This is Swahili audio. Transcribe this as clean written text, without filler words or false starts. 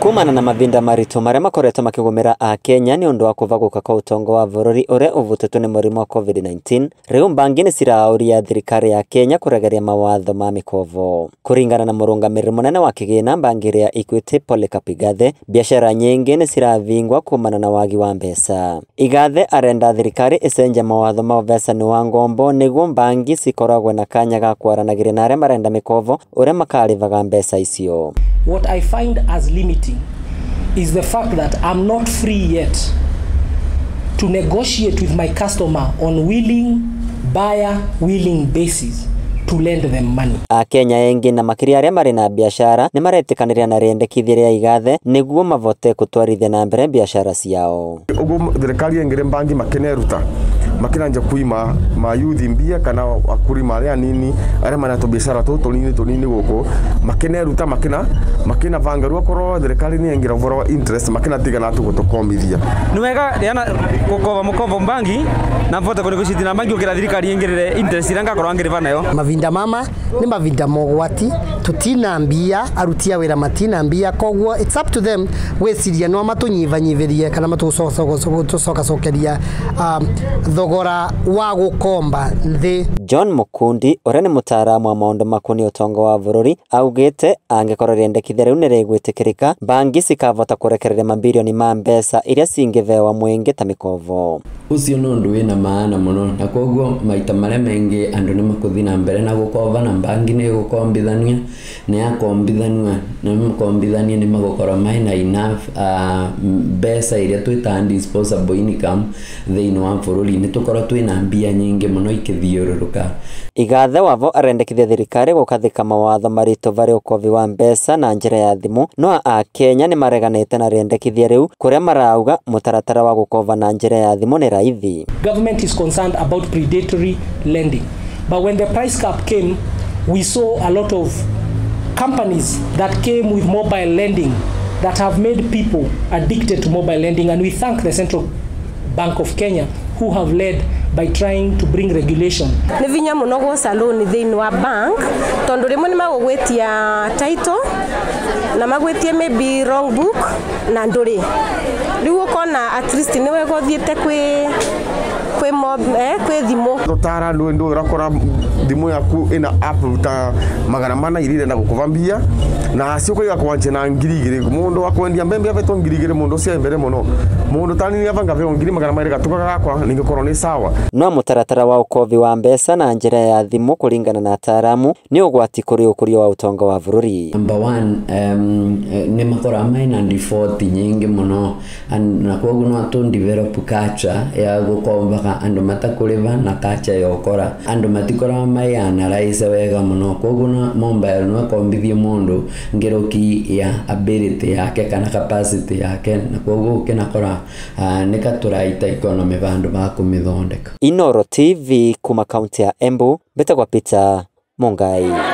Kumana na mavinda maritu maria makoretwo makigumira a Kenya ni undu wa kuvaguka kwa utongo wa bururi uria uvutetwo ni murimo wa COVID-19, riu mbangi ni cirauria thirikari ya Kenya kuregeria mawatho ma mikovo. Kuringana na murungamiriri munene wa kigina mbangi ria Equity Polycarp Igathe, biacara nyingi ni ciravingwa kumana na wagi wa mbeca. Igathe arenda thirikari icenje mawatho ma mbeca ni wa ngombo niguo mbangi cikoragwe na kanya ga kwaranagiria na aria marenda mikovo uria makarivaga mbeca icio. What I find as limiting is the fact that I'm not free yet to negotiate with my customer on willing basis to lend them money. Kenya engi na makiri aria mari na biacara ni maretikaniria na riendekithia ria Igathe niguo mavote kutwarithia na mbere biacara ciao. Ugo thirikari engire mbangi makeneruta makiranja kuima mayuthi mbia kana akuri maria nini aria manato biacara tunini guko makeneruta makina vangarua koro thirikari ni engira voro interest makina tiga na tugutukomithia ni wega yana gukova mukovo mbangi na vote kunegotiate na mbangi ukira thirikari engirire interest iranga korwo angiriva nayo. Mavinda mama ni mavinda mogwati tutina mbia arutia wira matina mbia kogwo it's up to them weciria no matunyivanyivirie kana matucoka cokeria thogora wa gukomba nthi. John Mukundi uria ni mutaaramu wa maundu makuni utongo wa bururi augite angikorwo riendekithia riu nirigwitikirika mbangi cikavota kurekereria mabilioni ma mbeca iria cingivewa mwingi ta mikovo. Ucio no ndu wina maana muno na kogwo maita maria mengi andu ni makuthi na mbere na gukova na mbangi ni gukombithania ni akombithania na mukombithania ni magukora maina enough mbeca iria twita disposable income thiini wa bururi ni tukora twina mbia nyingi muno ikithiururuka. Igathe wavo arendekithia thirikari gukathika mawatho maritu vari ukovi wa mbeca na njira ya thimu no a Kenya ni mareganite na riendekithia riu kuria marauga mutaratara wa gukova na njira ya thimu ni raithi. Government is concerned about predatory lending, but when the price cap came we saw a lot of companies that came with mobile lending that have made people addicted to mobile lending, and we thank the Central Bank of Kenya who have led by trying to bring regulation. Ni vinya muno go salon thiini wa bank tondu rimwe ni magugwetia title na magwetie maybe wrong book na nduri riu ukona at least ni wego thiete kwi thimu tutara ndu urakora thimu yaku ina app ta magana mana irire na gukuvambia na cio iga kwanje na ngiri mundu akwendia mbembe avetwo ngiri mundu cia mbere muno mundu tani ni avanga ve ngiri magana mairi gatuka gakwa ningikorwo ni sawa. No mutaratara wa ukovi wa mbeca na njira ya thimu kuringana na ataaramu ni ugwati kuri ukurio wa utongo wa bururi. Number 1 ni makora maina default nyingi muno na kwoguo no atu develop culture ya gukomba andu matakuriva na culture ya ukora andu matikora mai analyze wega muno kwoguo mobile no kombithie mundu ngeroki ya ability yake kana capacity yake na kwoguo kinakora nikaturaita economy vandu va kumithondeka. Inoro TV kuma kaunti ya Embu, Betagwa Peter Mungai.